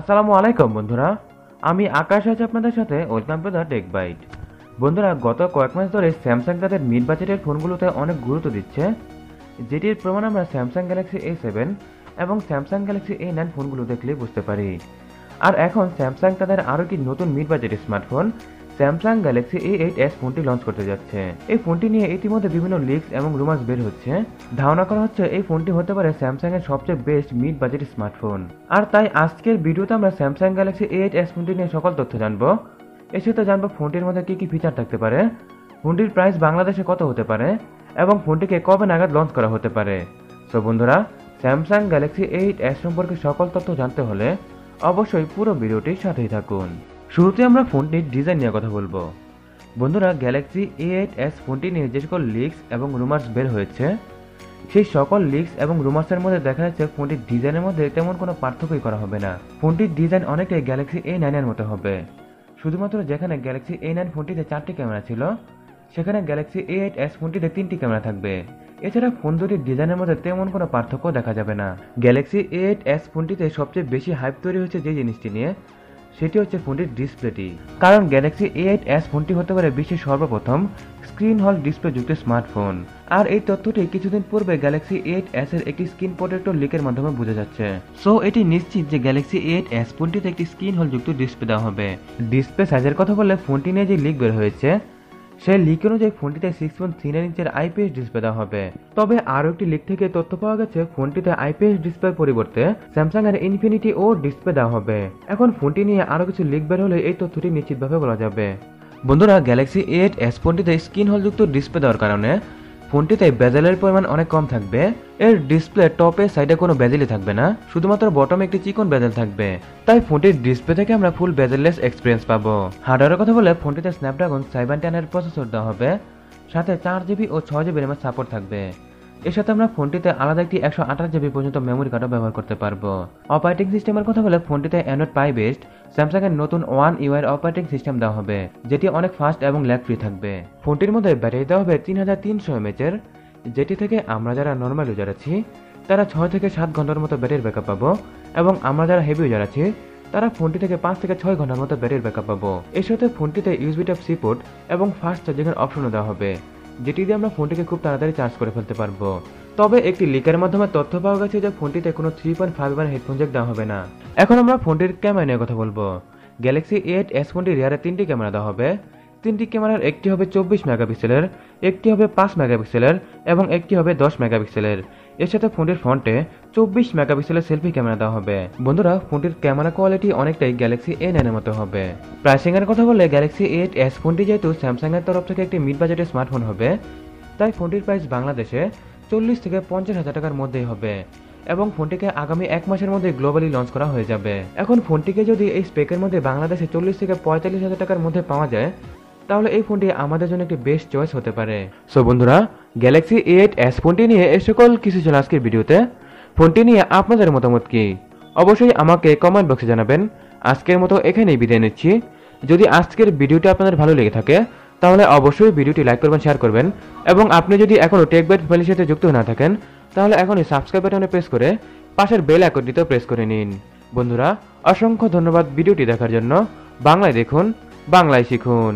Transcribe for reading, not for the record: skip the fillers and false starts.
আসসালামুআলাইকুম বন্ধুরা, আমি আকাশ আছি আপনাদের সাথে। Welcome to the tech bite. বন্ধুরা, গত কয়েক মাস ধরে স্যামসাং তাদের মিড বাজেটের ফোনগুলোতে অনেক গুরুত্ব দিচ্ছে, যেটির প্রমাণ আমরা স্যামসাং গ্যালাক্সি A7 এবং স্যামসাং গ্যালাক্সি A9 ফোনগুলো দেখলে বুঝতে পারি। আর এখন স্যামসাং তাদের আরও একটি নতুন মিড বাজেটের স্মার্টফোন স্যামসাং গ্যালাক্সি A8s ফোনটি লঞ্চ করতে যাচ্ছে। এই ফোনটি নিয়ে ইতিমধ্যে বিভিন্ন লিকস এবং রুমার্স বের হচ্ছে। ধারণা করা হচ্ছে এই ফোনটি হতে পারে স্যামসাং এর সবচেয়ে বেস্ট মিড বাজেট স্মার্টফোন। আর তাই আজকের ভিডিওতে আমরা স্যামসাং গ্যালাক্সি A8s ফোনটি নিয়ে সকল তথ্য জানবো। এর সাথে জানবো ফোনটির মধ্যে কি কি ফিচার থাকতে পারে, ফোনটির প্রাইস বাংলাদেশে কত হতে পারে এবং ফোনটিকে কবে নাগাদ লঞ্চ করা হতে পারে। সো বন্ধুরা, স্যামসাং গ্যালাক্সি A8s সম্পর্কে সকল তথ্য জানতে হলে অবশ্যই পুরো ভিডিওটির সাথেই থাকুন। শুরুতে আমরা ফোনটির ডিজাইন নিয়ে কথা বলবো। বন্ধুরা, গ্যালাক্সি A8s ফোনটি নিয়ে যে সকল লিকস এবং রুমার্স বের হয়েছে, সেই সকল লিকস এবং রুমার্সের মধ্যে দেখা যাচ্ছে ফোনটির ডিজাইনের মধ্যে তেমন কোনো পার্থক্যই করা হবে না। ফোনটির ডিজাইন অনেকটাই গ্যালাক্সি A9 এর মতো হবে। শুধুমাত্র যেখানে গ্যালাক্সি A9 ফোনটিতে 4টি ক্যামেরা ছিল, সেখানে গ্যালাক্সি A8s ফোনটিতে 3টি ক্যামেরা থাকবে। এছাড়া ফোন দুটির ডিজাইনের মধ্যে তেমন কোনো পার্থক্য দেখা যাবে না। গ্যালাক্সি A8s ফোনটিতে সবচেয়ে বেশি হাইপ তৈরি হচ্ছে যে জিনিসটি নিয়ে, সেটি হচ্ছে ফোনটির ডিসপ্লেটি। কারণ গ্যালাক্সি A8s ফোনটি হতে পারে বিশ্বের সর্বপ্রথম স্ক্রিন হল ডিসপ্লে যুক্ত স্মার্টফোন। আর এই তথ্যটি কিছুদিন পূর্বে গ্যালাক্সি A8s এর একটি স্ক্রিন প্রোটেক্টর লিকের মাধ্যমে বোঝা যাচ্ছে। সো এটি নিশ্চিত যে গ্যালাক্সি A8s ফোনটিতে একটি স্ক্রিন হল যুক্ত ডিসপ্লে দেওয়া হবে। ডিসপ্লে সাইজের কথা বললে ফোনটি নিয়ে যে লিক বের হয়েছে, সেই লিক অনুযায়ী ফোনটিতে 6.39 ইঞ্চের IPS ডিসপ্লে দেওয়া হবে। তবে আরও একটি লিক থেকে তথ্য পাওয়া গেছে ফোনটিতে IPS ডিসপ্লের পরিবর্তে স্যামসাং এর ইনফিনিটি ও ডিসপ্লে দেওয়া হবে। এখন ফোনটি নিয়ে আরও কিছু লিক বের হলে এই তথ্যটি নিশ্চিতভাবে বলা যাবে। বন্ধুরা, গ্যালাক্সি A8s ফোনটিতে স্ক্রিন হল যুক্ত ডিসপ্লে দেওয়ার কারণে ফোনটিতে বেজেলের পরিমাণ অনেক কম থাকবে। এর ডিসপ্লে টপে সাইডে কোনো বেজেলই থাকবে না, শুধুমাত্র বটমে একটি চিকন বেজেল থাকবে। তাই ফোনটির ডিসপ্লে থেকে আমরা ফুল বেজেললেস এক্সপিরিয়েন্স পাবো। হার্ডওয়্যারের কথা বলে ফোনটিতে স্ন্যাপড্রাগন 710 এর প্রসেসর দেওয়া হবে, সাথে 4GB ও 6GB র্যামের সাপোর্ট থাকবে। এর সাথে আমরা ফোনটিতে আলাদা একটি 128GB পর্যন্ত মেমোরি কার্ডও ব্যবহার করতে পারবো। অপারেটিং সিস্টেমের কথা বলে ফোনটিতে অ্যান্ড্রয়েড পাই বেসড স্যামসাং এর নতুন One UI অপারেটিং সিস্টেম দেওয়া হবে, যেটি অনেক ফাস্ট এবং ল্যাগ ফ্রি থাকবে। ফোনটির মধ্যে ব্যাটারি দেওয়া হবে 3300 mAh এর, যেটি থেকে আমরা যারা নর্মাল ইউজার আছি তারা 6 থেকে 7 ঘন্টার মতো ব্যাটারির ব্যাকআপ পাবো, এবং আমরা যারা হেভি ইউজার আছি তারা ফোনটি থেকে 5 থেকে 6 ঘন্টার মতো ব্যাটারির ব্যাকআপ পাবো। এর সাথে ফোনটিতে USB Type-C পোর্ট এবং ফাস্ট চার্জিংয়ের অপশনও দেওয়া হবে, যেটি দিয়ে আমরা ফোনটিকে খুব তাড়াতাড়ি চার্জ করে ফেলতে পারবো। তবে একটি লিকের মাধ্যমে তথ্য পাওয়া গেছে যে ফোনটিতে কোনো 3.5mm হেডফোন জ্যাক দেওয়া হবে না। এখন আমরা ফোনটির ক্যামেরা নিয়ে কথা বলবো। গ্যালাক্সি A8s ফোনটির রিয়ারে 3টি ক্যামেরা দেওয়া হবে। 3টি ক্যামেরার একটি হবে 24 মেগাপিক্সেলের, একটি হবে 5 মেগাপিক্সেলের এবং একটি হবে 10 মেগাপিক্সেলের। এর সাথে ফোনটির ফ্রন্টে 24 মেগাপিক্সেলের সেলফি ক্যামেরা দেওয়া হবে। বন্ধুরা, ফোনটির ক্যামেরা কোয়ালিটি অনেকটাই গ্যালাক্সি A9 এর মতো হবে। প্রাইসিং এর কথা বললে গ্যালাক্সি A8s ফোনটি যেহেতু স্যামসাং এর তরফ থেকে একটি মিড বাজেটের স্মার্টফোন হবে, তাই ফোনটির প্রাইস বাংলাদেশে 40 থেকে 50,000 টাকার মধ্যেই হবে, এবং ফোনটিকে আগামী 1 মাসের মধ্যে গ্লোবালি লঞ্চ করা হয়ে যাবে। এখন ফোনটিকে যদি এই স্পেকের মধ্যে বাংলাদেশে 40 থেকে 45,000 টাকার মধ্যে পাওয়া যায়, তাহলে এই ফোনটি আমাদের জন্য একটি বেস্ট চয়েস হতে পারে। সো বন্ধুরা, গ্যালাক্সি A8s ফোনটি নিয়ে এই সকল কিছু ছিল আজকের ভিডিওতে। ফোনটি নিয়ে আপনাদের মতামত কি অবশ্যই আমাকে কমেন্ট বক্সে জানাবেন। আজকের মতো এখানেই বিদায় নিচ্ছি। যদি আজকের ভিডিওটি আপনাদের ভালো লেগে থাকে তাহলে অবশ্যই ভিডিওটি লাইক করবেন, শেয়ার করবেন, এবং আপনি যদি এখনও টেকবাইট ফ্যামিলির সাথে যুক্ত না থাকেন তাহলে এখনই সাবস্ক্রাইব বাটনে প্রেস করে পাশের বেল আইকনটিতেও প্রেস করে নিন। বন্ধুরা, অসংখ্য ধন্যবাদ ভিডিওটি দেখার জন্য। বাংলায় দেখুন, বাংলায় শিখুন।